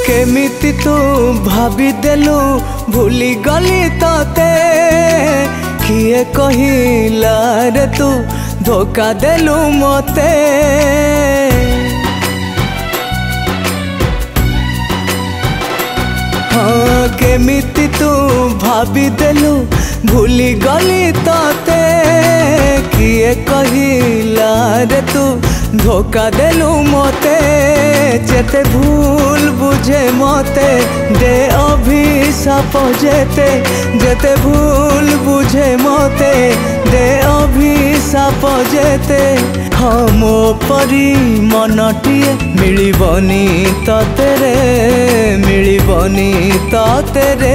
केमिति तू भाभी देलु भूली गली तते किए कहिला रे तू धोखा देलु मते। हाँ केमिति तू भाभी देलु भूली गली तते किए कहिला रे तू धोखा देलु मते। जेते भूल बुझे मते दे अभिशाप जेते जेते भूल बुझे मते दे अभिशाप जेते। हाँ मो परी मनटिए मिलिबनी तते रे मिलिबनी तते रे।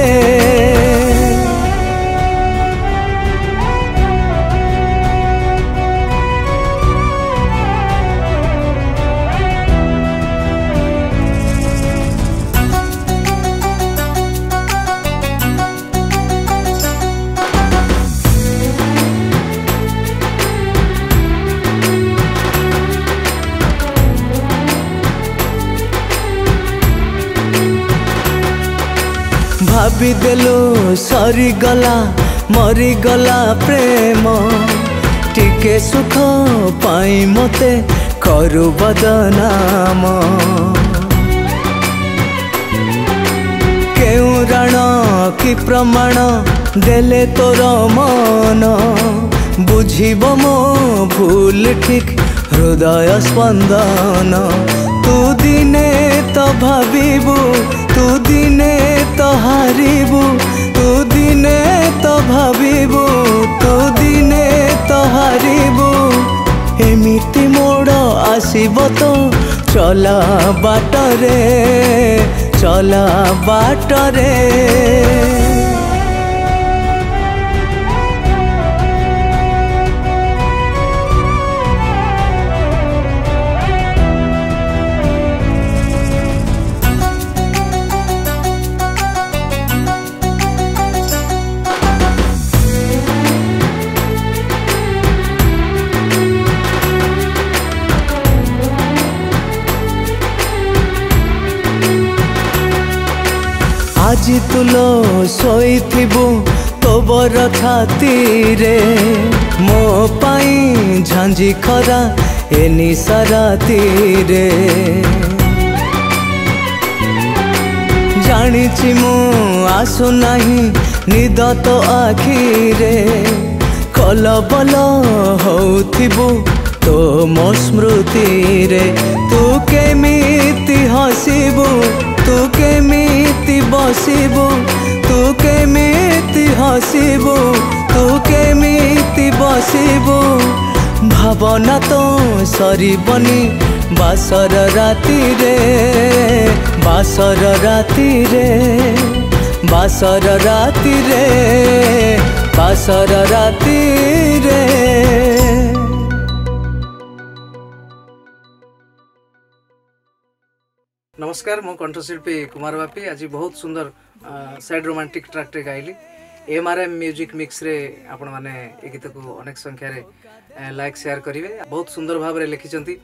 भाभी देलो सरी गला मरी गला प्रेम टिके सुख पाई मते करू बदनाम। केउ रण कि प्रमाण देले तोर मन बुझिब मो भूल ठीक हृदय स्पंदन। तू दिने तो भाविबू तू दिने तो हारिबू तू दिने तो भाविबू तू दिने तो हारिबू। एमिति मोड़ आसीब तो चला बाटरे चला बाटरे। आज तुलो सोईथिबु तोबर छाती रे मो पाई झांझी खरा एनी साराती रे। जानिछि मु आसु नाही निद तो आखी रे कल बल होथिबु तो मो स्मृति रे। तू केमिति हसिबु तू केमिति बसिबु तू केमिति हसिबु तू केमिति बसिबु। भावना तो सरीबनी बासर राती रे बासर राती रे बासर राती रे बासर राती रे। नमस्कार मो कंठशिल्पी कुमार बापी आज बहुत सुंदर सैड रोमांटिक ट्रैक रे गाइली। एमआरएम म्यूजिक मिक्स रे आपण माने ए गीत को अनेक संख्या रे लाइक शेयर करिवे। बहुत सुंदर भाव रे लिखिचंती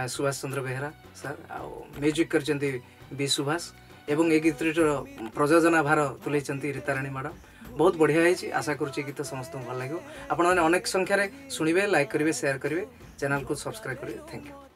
सुभाष चंद्र बेहरा सर आ म्यूजिक करचंती बी सुभाष एवं ए गीत रो प्रयोजना भार तुलैचंती रीताराणी मैडम। बहुत बढ़िया है। आशा करुच्ची गीत समस्त भल लगे। आपण माने अनेक संख्या रे सुनिबे लाइक करिवे शेयर करिवे चैनल को सब्सक्राइब करिवे। Thank you.